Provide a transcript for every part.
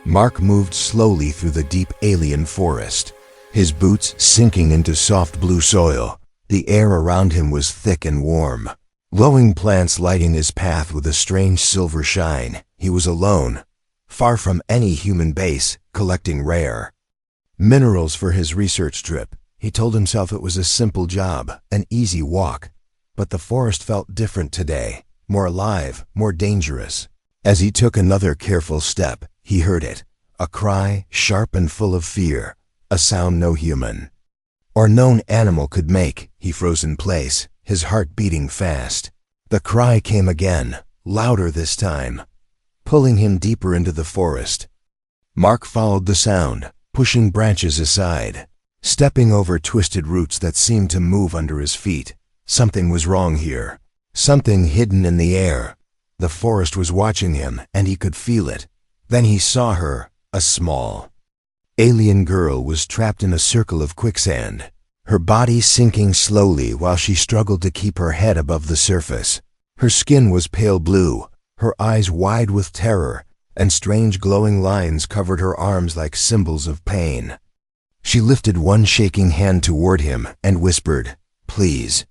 Mark moved slowly through the deep alien forest, his boots sinking into soft blue soil. The air around him was thick and warm, glowing plants lighting his path with a strange silver shine. He was alone, far from any human base, collecting rare minerals for his research trip. He told himself it was a simple job, an easy walk, but the forest felt different today, more alive, more dangerous. As he took another careful step, he heard it, a cry sharp and full of fear, a sound no human or known animal could make. He froze in place, his heart beating fast. The cry came again, louder this time, pulling him deeper into the forest. Mark followed the sound, pushing branches aside, stepping over twisted roots that seemed to move under his feet. Something was wrong here, something hidden in the air. The forest was watching him, and he could feel it. Then he saw her, a small alien girl was trapped in a circle of quicksand, her body sinking slowly while she struggled to keep her head above the surface. Her skin was pale blue, her eyes wide with terror, and strange glowing lines covered her arms like symbols of pain. She lifted one shaking hand toward him and whispered, "Please,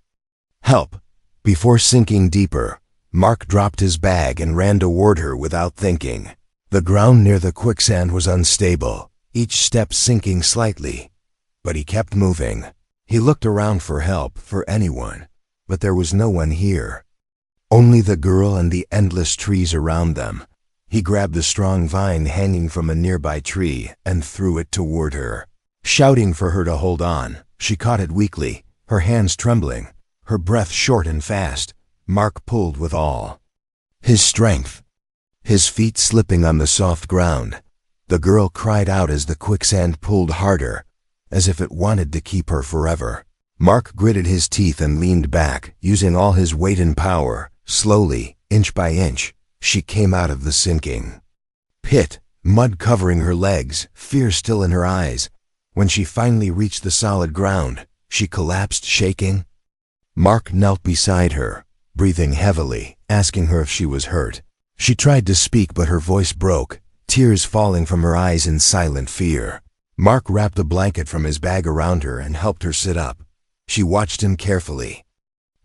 help." Before sinking deeper, Mark dropped his bag and ran toward her without thinking. The ground near the quicksand was unstable, each step sinking slightly, but he kept moving. He looked around for help, for anyone, but there was no one here. Only the girl and the endless trees around them. He grabbed the strong vine hanging from a nearby tree and threw it toward her. Shouting for her to hold on, she caught it weakly, her hands trembling, her breath short and fast. Mark pulled with all his strength, his feet slipping on the soft ground. The girl cried out as the quicksand pulled harder, as if it wanted to keep her forever. Mark gritted his teeth and leaned back, using all his weight and power. Slowly, inch by inch, she came out of the sinking pit, mud covering her legs, fear still in her eyes. When she finally reached the solid ground, she collapsed, shaking. Mark knelt beside her, breathing heavily, asking her if she was hurt. She tried to speak, but her voice broke, tears falling from her eyes in silent fear. Mark wrapped a blanket from his bag around her and helped her sit up. She watched him carefully,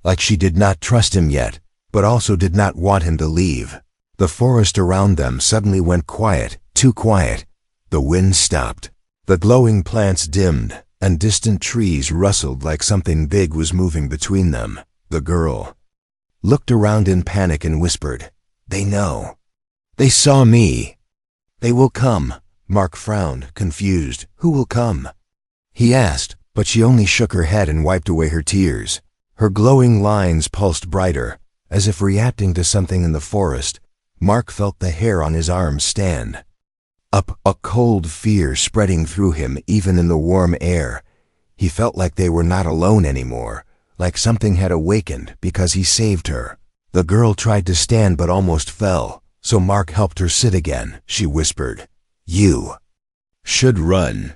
like she did not trust him yet, but also did not want him to leave. The forest around them suddenly went quiet, too quiet. The wind stopped. The glowing plants dimmed, and distant trees rustled like something big was moving between them. The girl looked around in panic and whispered, "They know. They saw me. They will come." Mark frowned, confused. "Who will come?" he asked, but she only shook her head and wiped away her tears. Her glowing lines pulsed brighter, as if reacting to something in the forest. Mark felt the hair on his arms stand up, a cold fear spreading through him even in the warm air. He felt like they were not alone anymore, like something had awakened because he saved her. The girl tried to stand but almost fell, so Mark helped her sit again. She whispered, "You should run.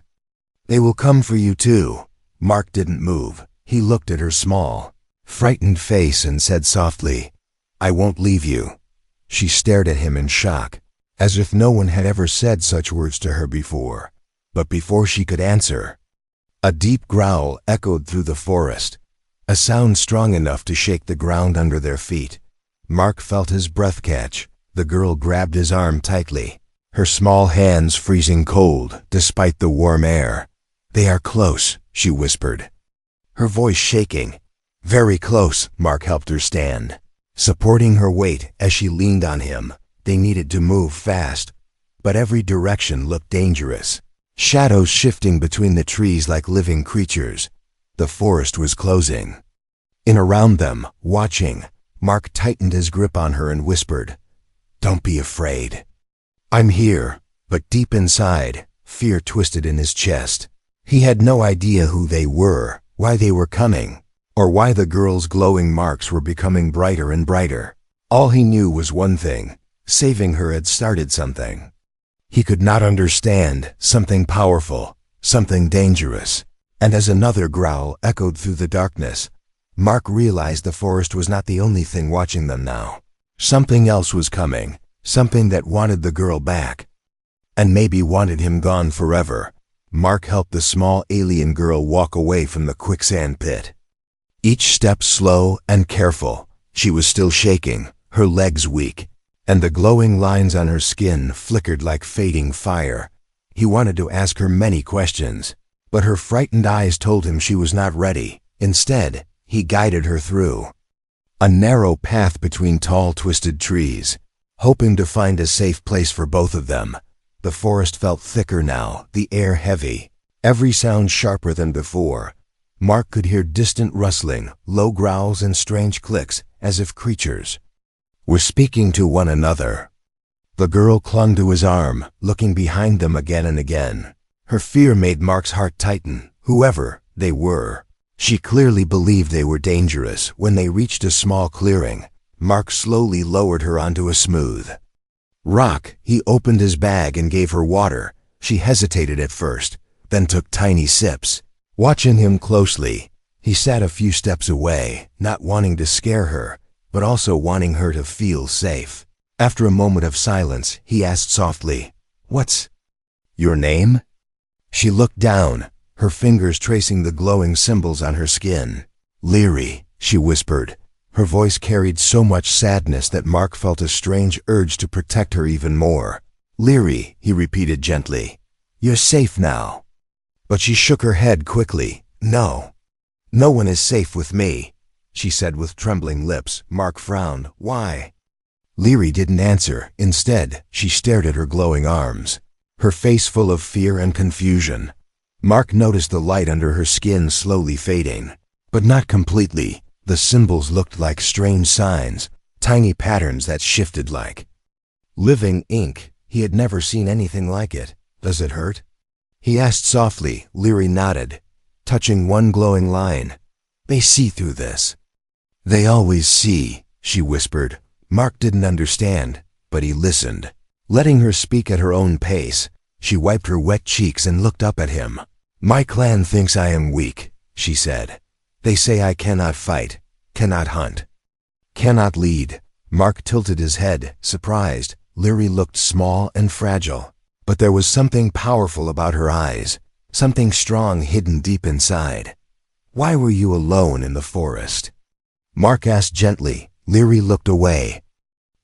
They will come for you too." Mark didn't move. He looked at her small, frightened face and said softly, "I won't leave you." She stared at him in shock, as if no one had ever said such words to her before. But before she could answer, a deep growl echoed through the forest, a sound strong enough to shake the ground under their feet. Mark felt his breath catch. The girl grabbed his arm tightly, her small hands freezing cold despite the warm air. "They are close," she whispered, her voice shaking. "Very close." Mark helped her stand, supporting her weight as she leaned on him. They needed to move fast, but every direction looked dangerous. Shadows shifting between the trees like living creatures. The forest was closing in around them, watching. Mark tightened his grip on her and whispered, "Don't be afraid. I'm here." But deep inside, fear twisted in his chest. He had no idea who they were, why they were coming, or why the girl's glowing marks were becoming brighter and brighter. All he knew was one thing: saving her had started something he could not understand, something powerful, something dangerous. And as another growl echoed through the darkness, Mark realized the forest was not the only thing watching them now. Something else was coming, something that wanted the girl back. and maybe wanted him gone forever. Mark helped the small alien girl walk away from the quicksand pit. Each step slow and careful. She was still shaking, her legs weak, and the glowing lines on her skin flickered like fading fire. He wanted to ask her many questions, but her frightened eyes told him she was not ready. Instead, he guided her through a narrow path between tall, twisted trees, hoping to find a safe place for both of them. The forest felt thicker now, the air heavy, every sound sharper than before. Mark could hear distant rustling, low growls and strange clicks, as if creatures were speaking to one another. The girl clung to his arm, looking behind them again and again. Her fear made Mark's heart tighten. Whoever they were, she clearly believed they were dangerous. When they reached a small clearing, Mark slowly lowered her onto a smooth rock. He opened his bag and gave her water. She hesitated at first, then took tiny sips. Watching him closely, he sat a few steps away, not wanting to scare her, but also wanting her to feel safe. After a moment of silence, he asked softly, "What's your name?" She looked down, her fingers tracing the glowing symbols on her skin. "Leary," she whispered. Her voice carried so much sadness that Mark felt a strange urge to protect her even more. "Leary," he repeated gently. "You're safe now." But she shook her head quickly. "No. No one is safe with me," she said with trembling lips. Mark frowned. "Why?" Leary didn't answer. Instead, she stared at her glowing arms, her face full of fear and confusion. Mark noticed the light under her skin slowly fading, but not completely. The symbols looked like strange signs, tiny patterns that shifted like living ink. He had never seen anything like it. "Does it hurt?" he asked softly. Leary nodded, touching one glowing line. "They see through this." "They always see," she whispered. Mark didn't understand, but he listened. Letting her speak at her own pace, she wiped her wet cheeks and looked up at him. "My clan thinks I am weak," she said. "They say I cannot fight, cannot hunt, cannot lead." Mark tilted his head, surprised. Leary looked small and fragile, but there was something powerful about her eyes, something strong hidden deep inside. "Why were you alone in the forest?" Mark asked gently. Leary looked away,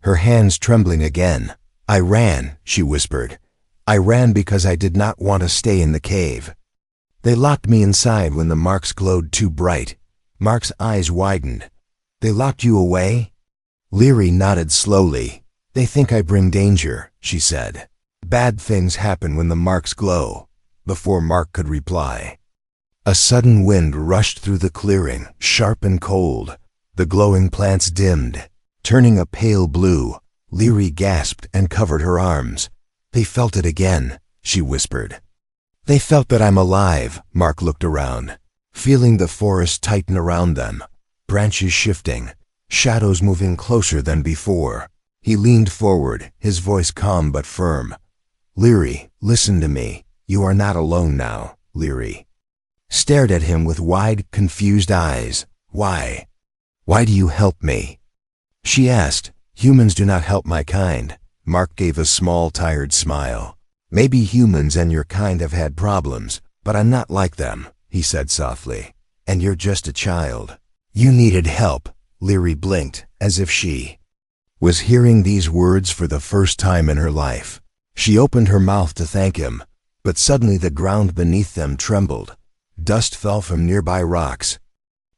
her hands trembling again. "I ran," she whispered. "I ran because I did not want to stay in the cave. They locked me inside when the marks glowed too bright." Mark's eyes widened. "They locked you away?" Leary nodded slowly. "They think I bring danger," she said. "Bad things happen when the marks glow." Before Mark could reply, a sudden wind rushed through the clearing, sharp and cold. The glowing plants dimmed, turning a pale blue. Leary gasped and covered her arms. "They felt it again," she whispered. "They felt that I'm alive." Mark looked around, feeling the forest tighten around them, branches shifting, shadows moving closer than before. He leaned forward, his voice calm but firm. "Leary, listen to me. You are not alone now." Leary stared at him with wide, confused eyes. "Why? Why do you help me?" she asked. "Humans do not help my kind." Mark gave a small, tired smile. "Maybe humans and your kind have had problems, but I'm not like them," he said softly. "And you're just a child. You needed help." Leary blinked, as if she was hearing these words for the first time in her life. She opened her mouth to thank him, but suddenly the ground beneath them trembled. Dust fell from nearby rocks.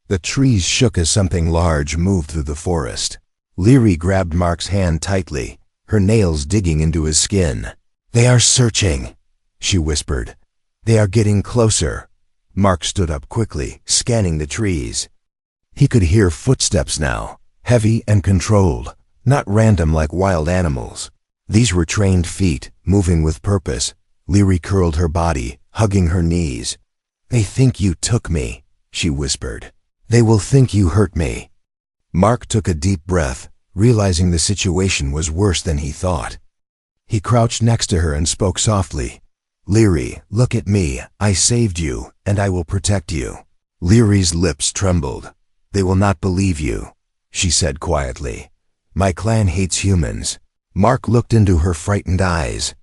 The trees shook as something large moved through the forest. Leary grabbed Mark's hand tightly, her nails digging into his skin. "They are searching," she whispered. "They are getting closer." Mark stood up quickly, scanning the trees. He could hear footsteps now, heavy and controlled, not random like wild animals. These were trained feet, moving with purpose. Leary curled her body, hugging her knees. "They think you took me," she whispered. "They will think you hurt me." Mark took a deep breath, realizing the situation was worse than he thought. He crouched next to her and spoke softly. "Leary, look at me. I saved you, and I will protect you." Leary's lips trembled. "They will not believe you," she said quietly. "My clan hates humans." Mark looked into her frightened eyes.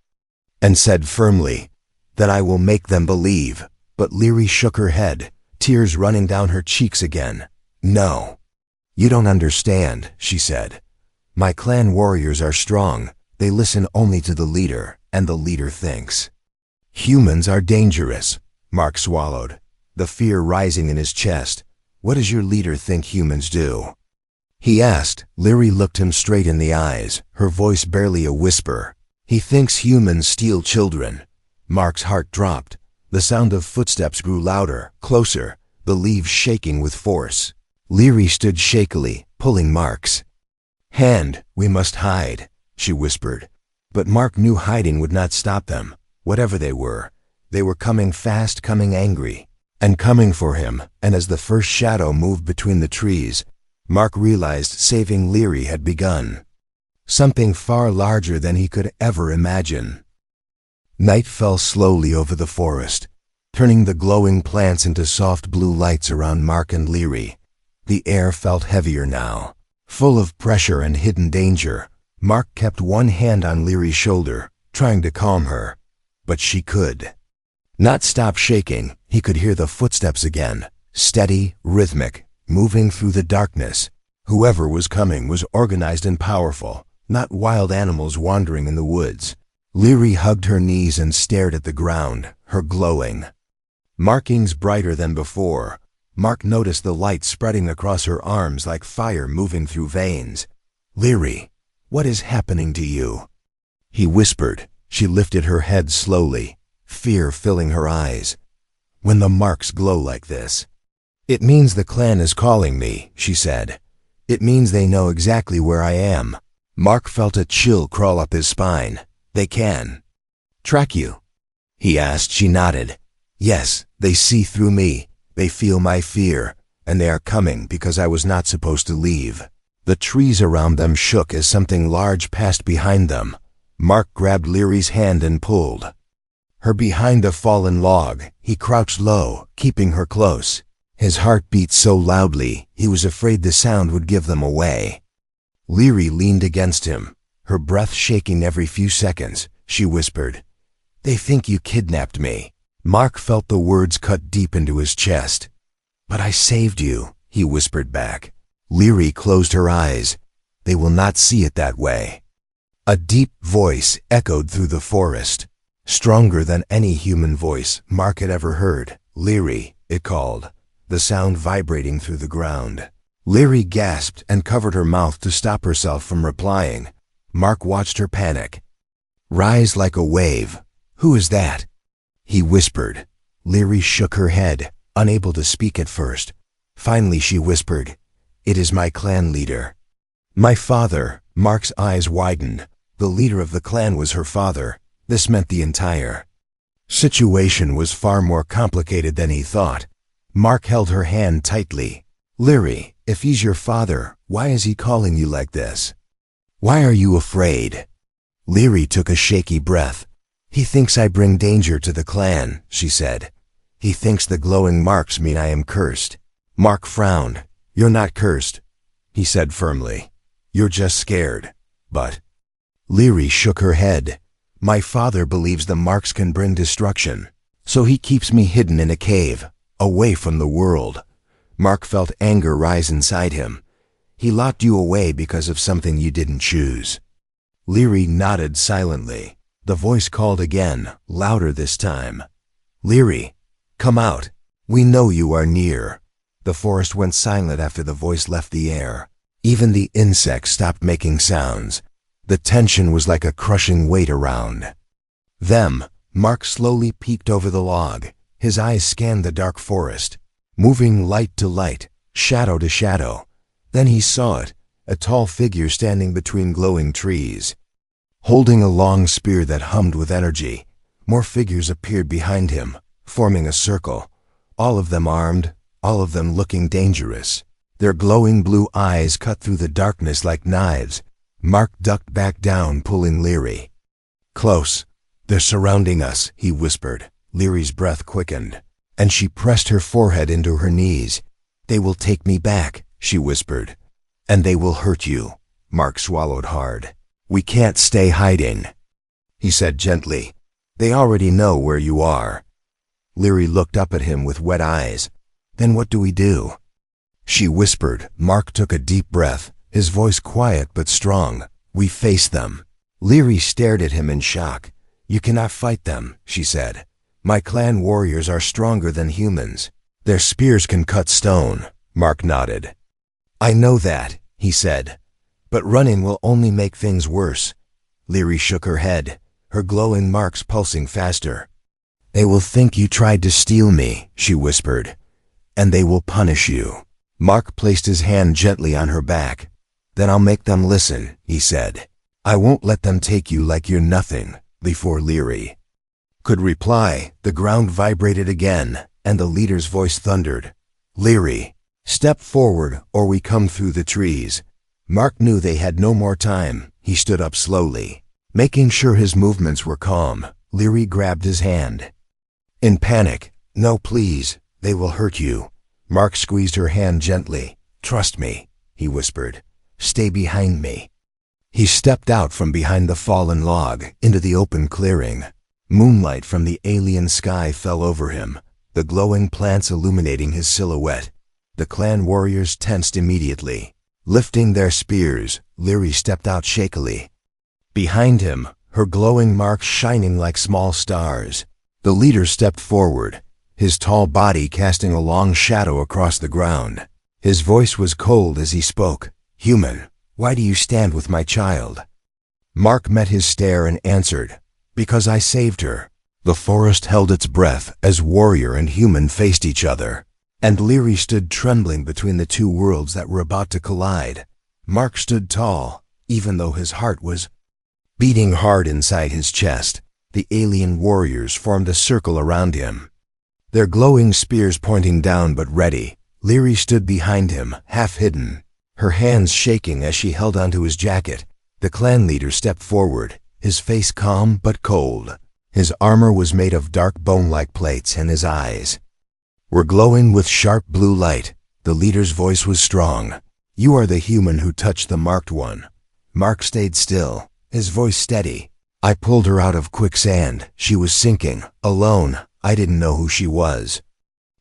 and said firmly, "Then I will make them believe." But Leary shook her head, tears running down her cheeks again. "No. You don't understand," she said. "My clan warriors are strong. They listen only to the leader, and the leader thinks." "Humans are dangerous," Mark swallowed, the fear rising in his chest. "What does your leader think humans do?" he asked. Leary looked him straight in the eyes, her voice barely a whisper. "He thinks humans steal children." Mark's heart dropped. The sound of footsteps grew louder, closer, the leaves shaking with force. Leary stood shakily, pulling Mark's hand. "We must hide," she whispered. But Mark knew hiding would not stop them. Whatever they were coming fast, coming angry, and coming for him. And as the first shadow moved between the trees, Mark realized saving Leary had begun. Something far larger than he could ever imagine. Night fell slowly over the forest, turning the glowing plants into soft blue lights around Mark and Leary. The air felt heavier now, full of pressure and hidden danger. Mark kept one hand on Leary's shoulder, trying to calm her, but she could not stop shaking. He could hear the footsteps again, steady, rhythmic, moving through the darkness. Whoever was coming was organized and powerful, not wild animals wandering in the woods. Leary hugged her knees and stared at the ground, her glowing markings brighter than before. Mark noticed the light spreading across her arms like fire moving through veins. "Leary, what is happening to you?" he whispered. She lifted her head slowly, fear filling her eyes. "When the marks glow like this, it means the clan is calling me," she said. "It means they know exactly where I am." Mark felt a chill crawl up his spine. "They can track you?" he asked. She nodded. "Yes, they see through me. They feel my fear, and they are coming because I was not supposed to leave." The trees around them shook as something large passed behind them. Mark grabbed Leary's hand and pulled her behind a fallen log. He crouched low, keeping her close. His heart beat so loudly, he was afraid the sound would give them away. Leary leaned against him, her breath shaking every few seconds. She whispered, "They think you kidnapped me." Mark felt the words cut deep into his chest. "But I saved you," he whispered back. Leary closed her eyes. "They will not see it that way." A deep voice echoed through the forest, stronger than any human voice Mark had ever heard. "Leary," it called, the sound vibrating through the ground. Leary gasped and covered her mouth to stop herself from replying. Mark watched her panic rise like a wave. "Who is that?" he whispered. Leary shook her head, unable to speak at first. Finally she whispered, "It is my clan leader." "My father." Mark's eyes widened. The leader of the clan was her father. This meant the entire situation was far more complicated than he thought. Mark held her hand tightly. "Leary, if he's your father, why is he calling you like this? Why are you afraid?" Leary took a shaky breath. "He thinks I bring danger to the clan," she said. "He thinks the glowing marks mean I am cursed." Mark frowned. "You're not cursed," he said firmly. "You're just scared." "But..." Leary shook her head. "My father believes the marks can bring destruction, so he keeps me hidden in a cave, away from the world." Mark felt anger rise inside him. "He locked you away because of something you didn't choose." Leary nodded silently. The voice called again, louder this time. "Leary, come out. We know you are near." The forest went silent after the voice left the air. Even the insects stopped making sounds. The tension was like a crushing weight around them. Mark slowly peeked over the log. His eyes scanned the dark forest, moving light to light, shadow to shadow. Then he saw it, a tall figure standing between glowing trees, holding a long spear that hummed with energy. More figures appeared behind him, forming a circle, all of them armed, all of them looking dangerous. Their glowing blue eyes cut through the darkness like knives. Mark ducked back down, pulling Leary close. "They're surrounding us," he whispered. Leary's breath quickened, and she pressed her forehead into her knees. "They will take me back," she whispered. "And they will hurt you." Mark swallowed hard. "We can't stay hiding," he said gently. They already know where you are. Leary looked up at him with wet eyes. Then what do we do? She whispered. Mark took a deep breath, his voice quiet but strong. We face them. Leary stared at him in shock. You cannot fight them, she said. My clan warriors are stronger than humans. Their spears can cut stone. Mark nodded. I know that, he said. But running will only make things worse. Leary shook her head, her glowing marks pulsing faster. They will think you tried to steal me, she whispered, and they will punish you. Mark placed his hand gently on her back. Then I'll make them listen, he said. I won't let them take you like you're nothing. Before Leary could reply, the ground vibrated again, and the leader's voice thundered. Leary, step forward or we come through the trees. Mark knew they had no more time. He stood up slowly, making sure his movements were calm. Leary grabbed his hand. In panic, no please, they will hurt you. Mark squeezed her hand gently. Trust me, he whispered. Stay behind me. He stepped out from behind the fallen log into the open clearing. Moonlight from the alien sky fell over him, the glowing plants illuminating his silhouette. The clan warriors tensed immediately. Lifting their spears, Leary stepped out shakily. Behind him, her glowing marks shining like small stars. The leader stepped forward, his tall body casting a long shadow across the ground. His voice was cold as he spoke. Human, why do you stand with my child? Mark met his stare and answered, because I saved her. The forest held its breath as warrior and human faced each other, and Leary stood trembling between the two worlds that were about to collide. Mark stood tall, even though his heart was beating hard inside his chest. The alien warriors formed a circle around him, their glowing spears pointing down but ready. Leary stood behind him, half hidden, her hands shaking as she held onto his jacket. The clan leader stepped forward, his face calm but cold. His armor was made of dark bone-like plates and his eyes were glowing with sharp blue light. The leader's voice was strong. You are the human who touched the marked one. Mark stayed still, his voice steady. I pulled her out of quicksand. She was sinking, alone. I didn't know who she was.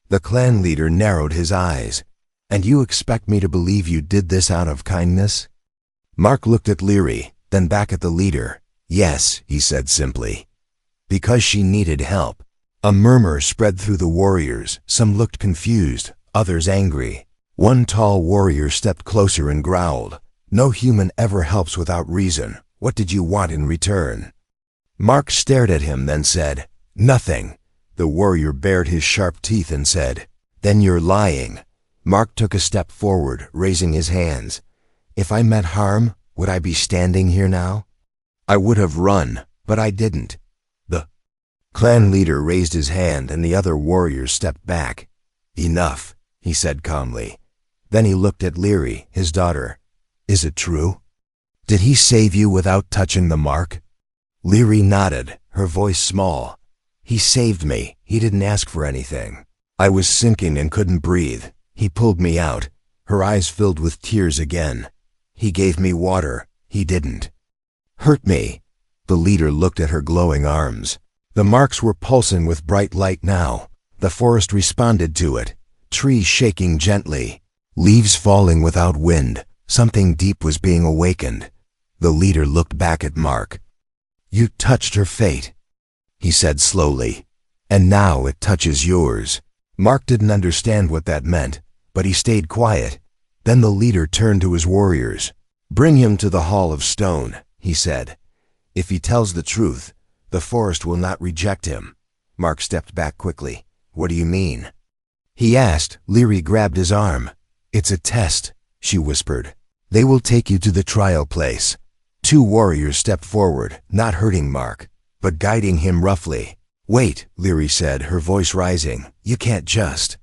The clan leader narrowed his eyes. And you expect me to believe you did this out of kindness? Mark looked at Leary, then back at the leader. Yes, he said simply. Because she needed help. A murmur spread through the warriors. Some looked confused, others angry. One tall warrior stepped closer and growled. No human ever helps without reason. What did you want in return? Mark stared at him, then said, Nothing. The warrior bared his sharp teeth and said, Then you're lying. Mark took a step forward, raising his hands. If I meant harm, would I be standing here now? I would have run, but I didn't. The clan leader raised his hand and the other warriors stepped back. Enough, he said calmly. Then he looked at Leary, his daughter. Is it true? Did he save you without touching the mark? Leary nodded, her voice small. He saved me. He didn't ask for anything. I was sinking and couldn't breathe. He pulled me out. Her eyes filled with tears again. He gave me water. He didn't hurt me. The leader looked at her glowing arms. The marks were pulsing with bright light now. The forest responded to it, trees shaking gently, leaves falling without wind. Something deep was being awakened. The leader looked back at Mark. You touched her fate, he said slowly, and now it touches yours. Mark didn't understand what that meant, but he stayed quiet. Then the leader turned to his warriors. Bring him to the Hall of Stone, he said. If he tells the truth, the forest will not reject him. Mark stepped back quickly. What do you mean? He asked. Leary grabbed his arm. It's a test, she whispered. They will take you to the trial place. Two warriors stepped forward, not hurting Mark, but guiding him roughly. Wait, Leary said, her voice rising. You can't just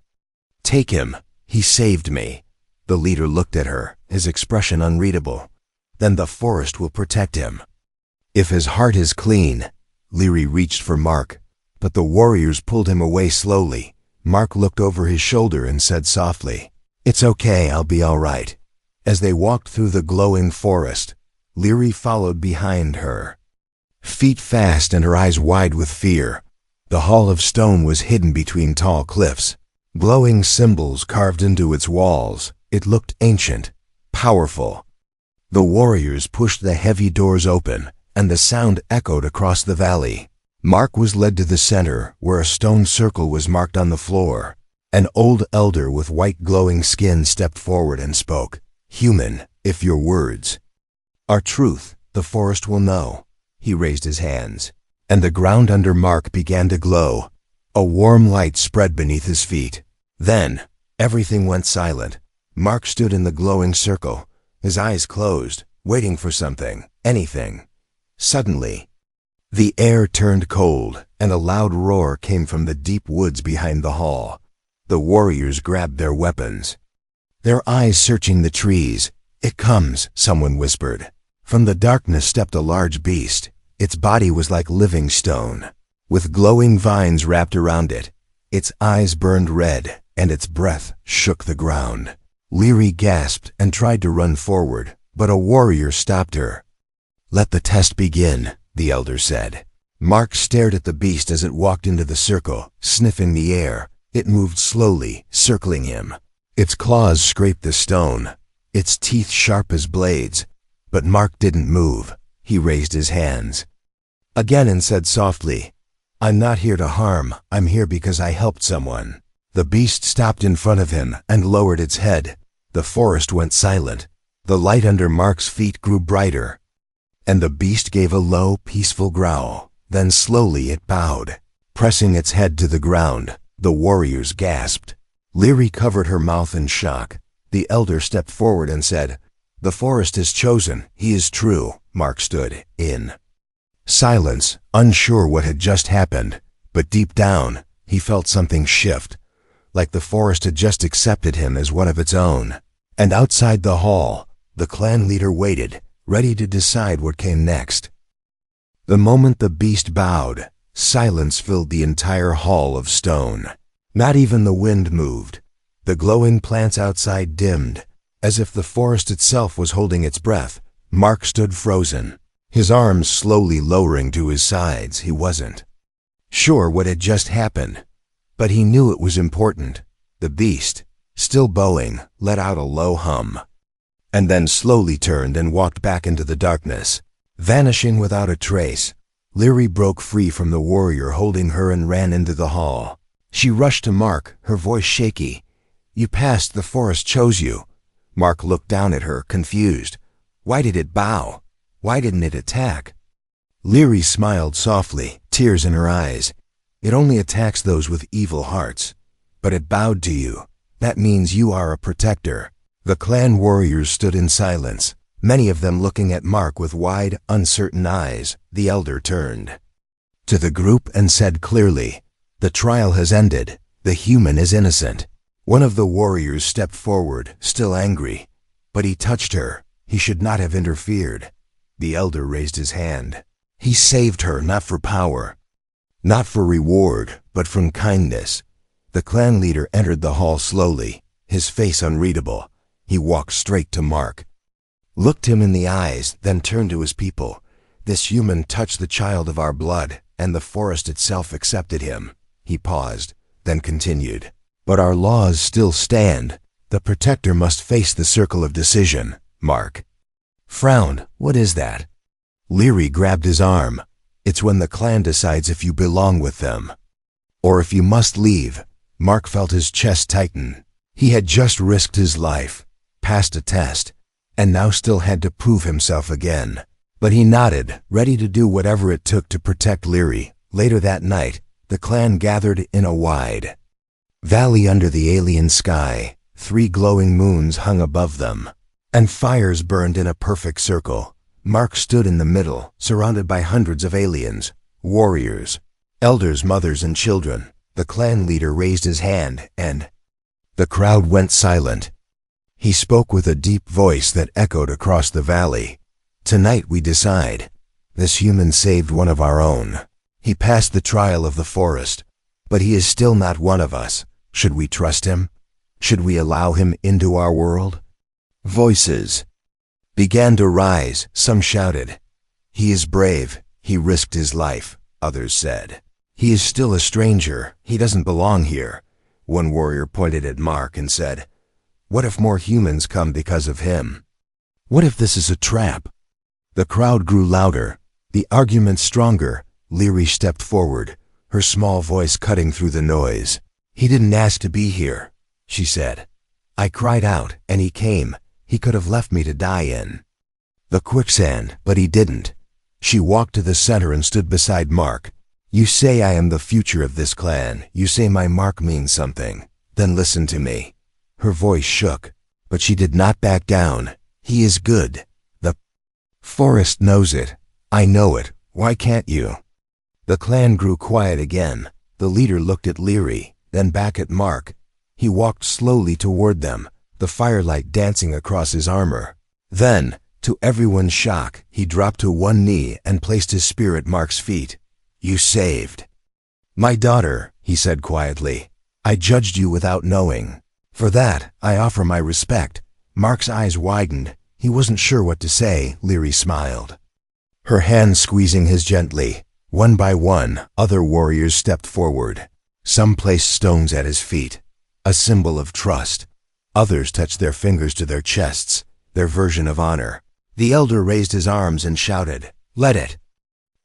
take him. He saved me. The leader looked at her, his expression unreadable. Then the forest will protect him. If his heart is clean. Leary reached for Mark, but the warriors pulled him away slowly. Mark looked over his shoulder and said softly, It's okay, I'll be all right. As they walked through the glowing forest, Leary followed behind her. feet fast and her eyes wide with fear. The hall of stone was hidden between tall cliffs, glowing symbols carved into its walls. It looked ancient, powerful. The warriors pushed the heavy doors open, and the sound echoed across the valley. Mark was led to the center, where a stone circle was marked on the floor. An old elder with white glowing skin stepped forward and spoke. "Human, if your words are truth, the forest will know." He raised his hands, and the ground under Mark began to glow. A warm light spread beneath his feet. Then, everything went silent. Mark stood in the glowing circle, his eyes closed, waiting for something, anything. Suddenly, the air turned cold, and a loud roar came from the deep woods behind the hall. The warriors grabbed their weapons, their eyes searching the trees. "It comes," someone whispered. From the darkness stepped a large beast. Its body was like living stone, with glowing vines wrapped around it. Its eyes burned red, and its breath shook the ground. Leary gasped and tried to run forward, but a warrior stopped her. "Let the test begin," the elder said. Mark stared at the beast as it walked into the circle, sniffing the air. It moved slowly, circling him. Its claws scraped the stone, its teeth sharp as blades. But Mark didn't move. He raised his hands again and said softly, "I'm not here to harm. I'm here because I helped someone." The beast stopped in front of him and lowered its head. The forest went silent. The light under Mark's feet grew brighter, and the beast gave a low, peaceful growl. Then slowly it bowed, pressing its head to the ground. The warriors gasped. Leary covered her mouth in shock. The elder stepped forward and said, "The forest is chosen. He is true." Mark stood in silence, unsure what had just happened, but deep down, he felt something shift, like the forest had just accepted him as one of its own. And outside the hall, the clan leader waited, ready to decide what came next. The moment the beast bowed, silence filled the entire hall of stone. Not even the wind moved. The glowing plants outside dimmed, as if the forest itself was holding its breath. Mark stood frozen, his arms slowly lowering to his sides. He wasn't sure what had just happened, but he knew it was important. The beast, still bowing, let out a low hum, and then slowly turned and walked back into the darkness, vanishing without a trace. Leary broke free from the warrior holding her and ran into the hall. She rushed to Mark, her voice shaky. "You passed. The forest chose you." Mark looked down at her, confused. Why did it bow? Why didn't it attack? Leary smiled softly, tears in her eyes. "It only attacks those with evil hearts. But it bowed to you. That means you are a protector." The clan warriors stood in silence, many of them looking at Mark with wide, uncertain eyes. The elder turned to the group and said clearly, "The trial has ended. The human is innocent." One of the warriors stepped forward, still angry. But he touched her. He should not have interfered. The elder raised his hand. He saved her, not for power, not for reward, but from kindness. The clan leader entered the hall slowly, his face unreadable. He walked straight to Mark, looked him in the eyes, then turned to his people. "This human touched the child of our blood, and the forest itself accepted him." He paused, then continued, "But our laws still stand. The protector must face the circle of decision." Mark frowned. "What is that?" Leary grabbed his arm. "It's when the clan decides if you belong with them, or if you must leave." Mark felt his chest tighten. He had just risked his life, passed a test, and now still had to prove himself again. But he nodded, ready to do whatever it took to protect Leary. Later that night, the clan gathered in a wide valley under the alien sky. 3 glowing moons hung above them, and fires burned in a perfect circle. Mark stood in the middle, surrounded by hundreds of aliens, warriors, elders, mothers, and children. The clan leader raised his hand, and the crowd went silent. He spoke with a deep voice that echoed across the valley. "Tonight we decide. This human saved one of our own. He passed the trial of the forest, but he is still not one of us. Should we trust him? Should we allow him into our world?" Voices began to rise. Some shouted, "He is brave. He risked his life, others said. He is still a stranger. He doesn't belong here. One warrior pointed at Mark and said, "What if more humans come because of him? What if this is a trap?" The crowd grew louder, the argument stronger. Leary stepped forward, her small voice cutting through the noise. "He didn't ask to be here," she said. "I cried out, and he came. He could have left me to die in the quicksand, but he didn't." She walked to the center and stood beside Mark. "You say I am the future of this clan. You say my mark means something. Then listen to me." Her voice shook, but she did not back down. "He is good. The forest knows it. I know it. Why can't you?" The clan grew quiet again. The leader looked at Leary, then back at Mark. He walked slowly toward them, the firelight dancing across his armor. Then, to everyone's shock, he dropped to one knee and placed his spear at Mark's feet. "You saved my daughter," he said quietly. "I judged you without knowing. For that, I offer my respect." Mark's eyes widened. He wasn't sure what to say. Leary smiled, her hands squeezing his gently. One by one, other warriors stepped forward. Some placed stones at his feet, a symbol of trust. Others touched their fingers to their chests, their version of honor. The elder raised his arms and shouted, "Let it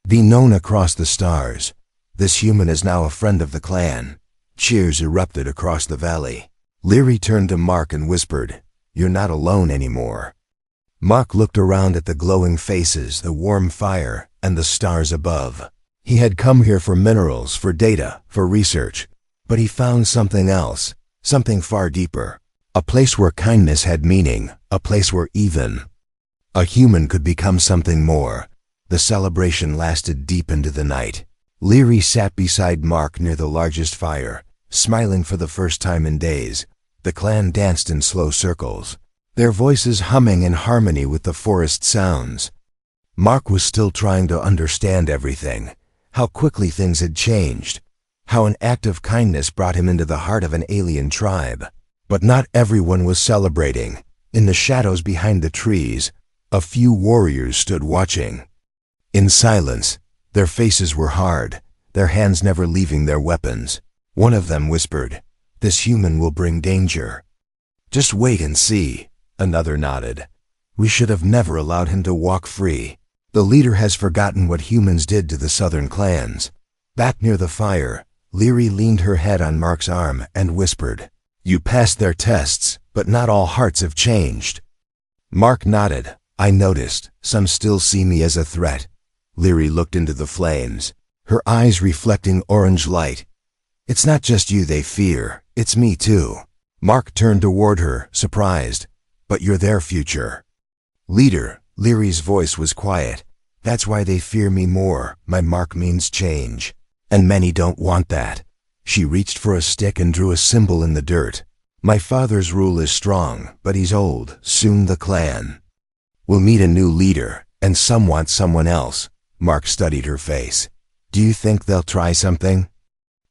be known across the stars. This human is now a friend of the clan." Cheers erupted across the valley. Leary turned to Mark and whispered, "You're not alone anymore." Mark looked around at the glowing faces, the warm fire, and the stars above. He had come here for minerals, for data, for research. But he found something else, something far deeper. A place where kindness had meaning, a place where even a human could become something more. The celebration lasted deep into the night. Leary sat beside Mark near the largest fire, smiling for the first time in days. The clan danced in slow circles, their voices humming in harmony with the forest sounds. Mark was still trying to understand everything, how quickly things had changed, how an act of kindness brought him into the heart of an alien tribe. But not everyone was celebrating. In the shadows behind the trees, a few warriors stood watching. In silence, their faces were hard, their hands never leaving their weapons. One of them whispered, "This human will bring danger. Just wait and see." Another nodded, "We should have never allowed him to walk free. The leader has forgotten what humans did to the southern clans." Back near the fire, Leary leaned her head on Mark's arm and whispered, "You passed their tests, but not all hearts have changed." Mark nodded. "I noticed. Some still see me as a threat." Leary looked into the flames, her eyes reflecting orange light. "It's not just you they fear, it's me too." Mark turned toward her, surprised. "But you're their future." "Leader," Leary's voice was quiet. "That's why they fear me more. My mark means change. And many don't want that." She reached for a stick and drew a symbol in the dirt. "My father's rule is strong, but he's old. Soon the clan will meet a new leader, and some want someone else." Mark studied her face. "Do you think they'll try something?"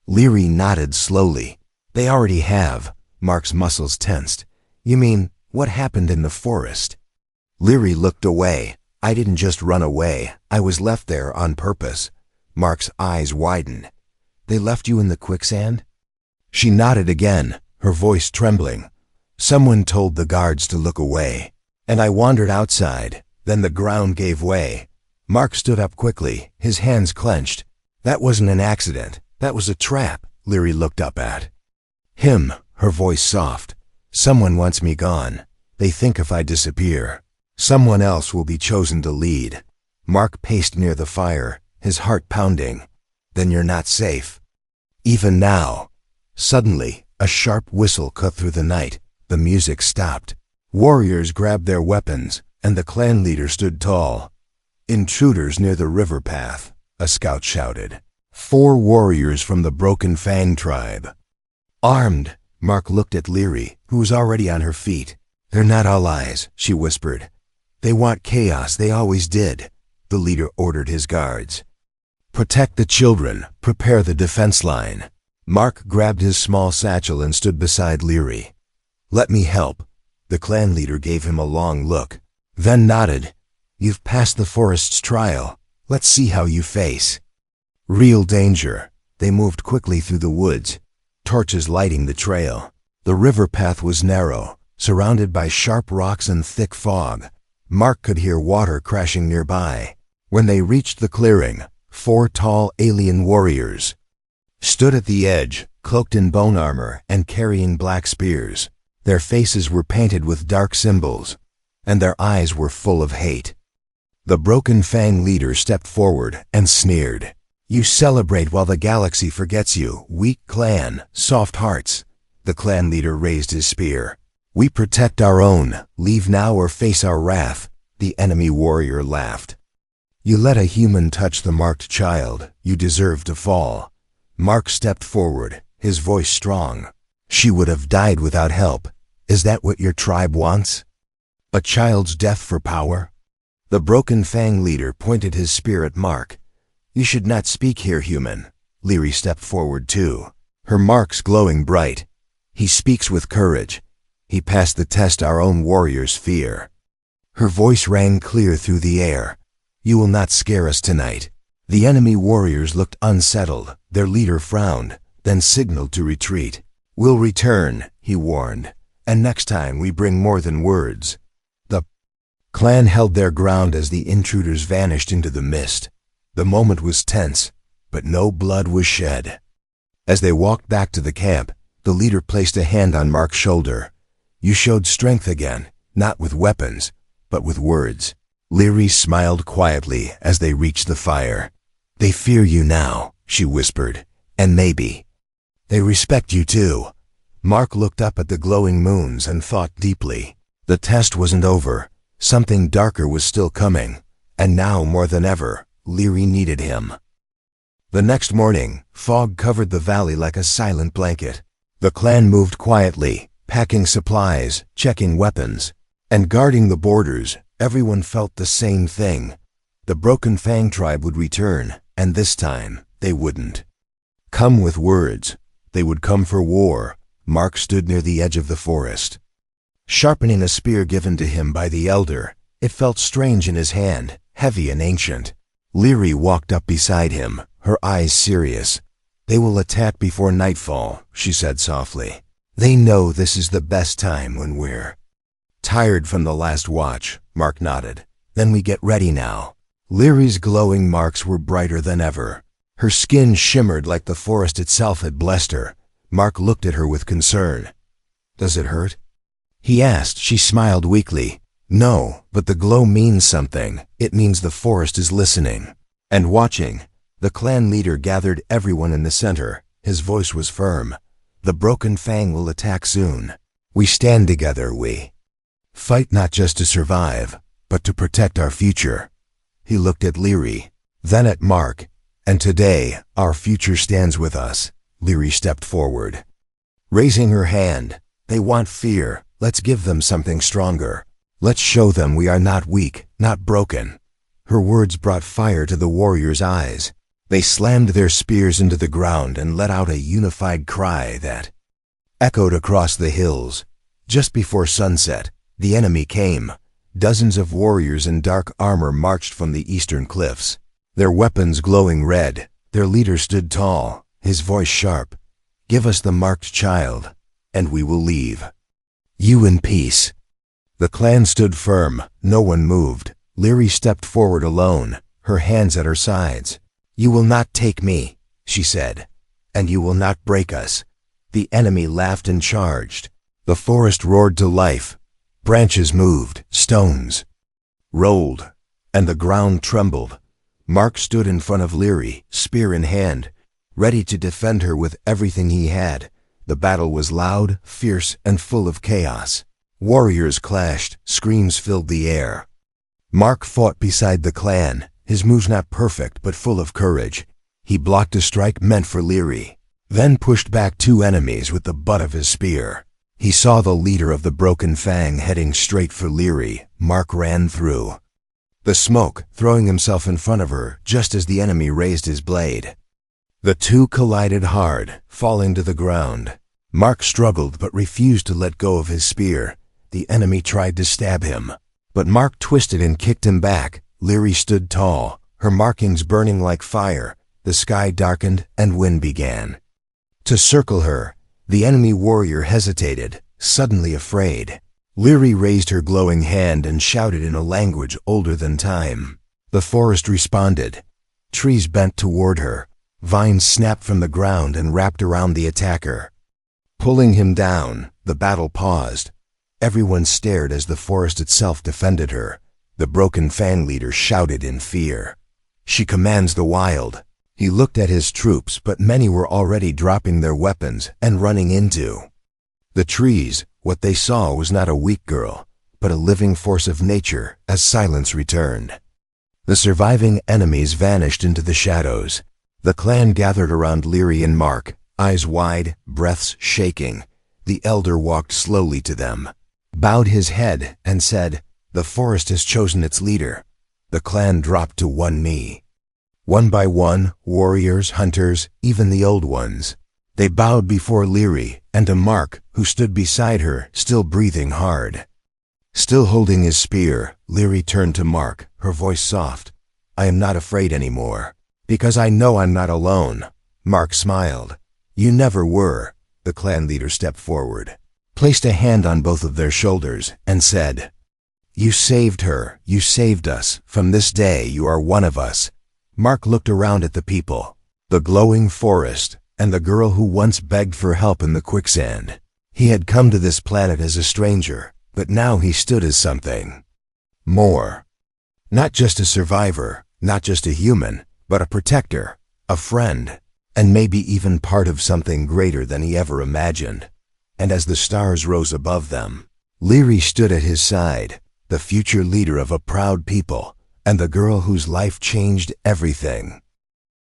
Leary nodded slowly. "They already have." Mark's muscles tensed. "You mean, what happened in the forest?" Leary looked away. "I didn't just run away. I was left there on purpose." Mark's eyes widened. "They left you in the quicksand?" She nodded again, her voice trembling. "Someone told the guards to look away, and I wandered outside. Then the ground gave way." Mark stood up quickly, his hands clenched. "That wasn't an accident. That was a trap." Leary looked up at him, her voice soft. "Someone wants me gone. They think if I disappear, someone else will be chosen to lead." Mark paced near the fire, his heart pounding. "Then you're not safe. Even now." Suddenly, a sharp whistle cut through the night. The music stopped. Warriors grabbed their weapons, and the clan leader stood tall. "Intruders near the river path," a scout shouted. 4 warriors from the Broken Fang tribe. "Armed." Mark looked at Leary, who was already on her feet. "They're not allies," she whispered. "They want chaos. They always did." The leader ordered his guards. "Protect the children. Prepare the defense line." Mark grabbed his small satchel and stood beside Leary. "Let me help." The clan leader gave him a long look, then nodded. "You've passed the forest's trial. Let's see how you face real danger. They moved quickly through the woods, torches lighting the trail. The river path was narrow, surrounded by sharp rocks and thick fog. Mark could hear water crashing nearby. When they reached the clearing, 4 tall alien warriors stood at the edge, cloaked in bone armor and carrying black spears. Their faces were painted with dark symbols, and their eyes were full of hate. The Broken Fang leader stepped forward and sneered. "You celebrate while the galaxy forgets you, weak clan, soft hearts." The clan leader raised his spear. "We protect our own. Leave now or face our wrath." The enemy warrior laughed. "You let a human touch the marked child. You deserve to fall." Mark stepped forward, his voice strong. "She would have died without help. Is that what your tribe wants? A child's death for power?" The Broken Fang leader pointed his spear at Mark. "You should not speak here, human." Leary stepped forward too, her marks glowing bright. "He speaks with courage. He passed the test our own warriors fear." Her voice rang clear through the air. "You will not scare us tonight." The enemy warriors looked unsettled. Their leader frowned, then signaled to retreat. "We'll return," he warned, "and next time we bring more than words." The clan held their ground as the intruders vanished into the mist. The moment was tense, but no blood was shed. As they walked back to the camp, the leader placed a hand on Mark's shoulder. "You showed strength again, not with weapons, but with words." Leary smiled quietly as they reached the fire. "They fear you now," she whispered, "and maybe they respect you too." Mark looked up at the glowing moons and thought deeply. The test wasn't over. Something darker was still coming, and now more than ever, Leary needed him. The next morning, fog covered the valley like a silent blanket. The clan moved quietly, packing supplies, checking weapons, and guarding the borders. Everyone felt the same thing. The Broken Fang tribe would return, and this time, they wouldn't come with words. They would come for war. Mark stood near the edge of the forest, sharpening a spear given to him by the elder. It felt strange in his hand, heavy and ancient. Leary walked up beside him, her eyes serious. "They will attack before nightfall," she said softly. "They know this is the best time when we're tired from the last watch." Mark nodded. "Then we get ready now." Leary's glowing marks were brighter than ever. Her skin shimmered like the forest itself had blessed her. Mark looked at her with concern. "Does it hurt?" he asked. She smiled weakly. "No, but the glow means something. It means the forest is listening and watching." The clan leader gathered everyone in the center. His voice was firm. "The Broken Fang will attack soon. We stand together. We fight not just to survive, but to protect our future." He looked at Leary, then at Mark. "And today, our future stands with us." Leary stepped forward, raising her hand. "They want fear. Let's give them something stronger. Let's show them we are not weak, not broken." Her words brought fire to the warriors' eyes. They slammed their spears into the ground and let out a unified cry that echoed across the hills. Just before sunset, the enemy came. Dozens of warriors in dark armor marched from the eastern cliffs, their weapons glowing red. Their leader stood tall, his voice sharp. "Give us the marked child, and we will leave you in peace." The clan stood firm. No one moved. Leary stepped forward alone, her hands at her sides. "You will not take me," she said, "and you will not break us." The enemy laughed and charged. The forest roared to life. Branches moved, stones rolled, and the ground trembled. Mark stood in front of Leary, spear in hand, ready to defend her with everything he had. The battle was loud, fierce, and full of chaos. Warriors clashed, screams filled the air. Mark fought beside the clan, his moves not perfect but full of courage. He blocked a strike meant for Leary, then pushed back 2 enemies with the butt of his spear. He saw the leader of the Broken Fang heading straight for Leary. Mark ran through the smoke, throwing himself in front of her just as the enemy raised his blade. The two collided hard, falling to the ground. Mark struggled but refused to let go of his spear. The enemy tried to stab him, but Mark twisted and kicked him back. Leary stood tall, her markings burning like fire. The sky darkened and wind began to circle her. The enemy warrior hesitated, suddenly afraid. Lyri raised her glowing hand and shouted in a language older than time. The forest responded. Trees bent toward her. Vines snapped from the ground and wrapped around the attacker. Pulling him down, the battle paused. Everyone stared as the forest itself defended her. The broken fan leader shouted in fear. "She commands the wild." He looked at his troops, but many were already dropping their weapons and running into the trees. What they saw was not a weak girl, but a living force of nature as silence returned. The surviving enemies vanished into the shadows. The clan gathered around Lyri and Mark, eyes wide, breaths shaking. The elder walked slowly to them, bowed his head, and said, "The forest has chosen its leader." The clan dropped to one knee. One by one, warriors, hunters, even the old ones. They bowed before Lyri and to Mark, who stood beside her, still breathing hard. Still holding his spear, Lyri turned to Mark, her voice soft. "I am not afraid anymore, because I know I'm not alone." Mark smiled. "You never were." The clan leader stepped forward, placed a hand on both of their shoulders, and said, "You saved her, you saved us. From this day you are one of us." Mark looked around at the people, the glowing forest, and the girl who once begged for help in the quicksand. He had come to this planet as a stranger, but now he stood as something more. Not just a survivor, not just a human, but a protector, a friend, and maybe even part of something greater than he ever imagined. And as the stars rose above them, Lyri stood at his side, the future leader of a proud people, and the girl whose life changed everything.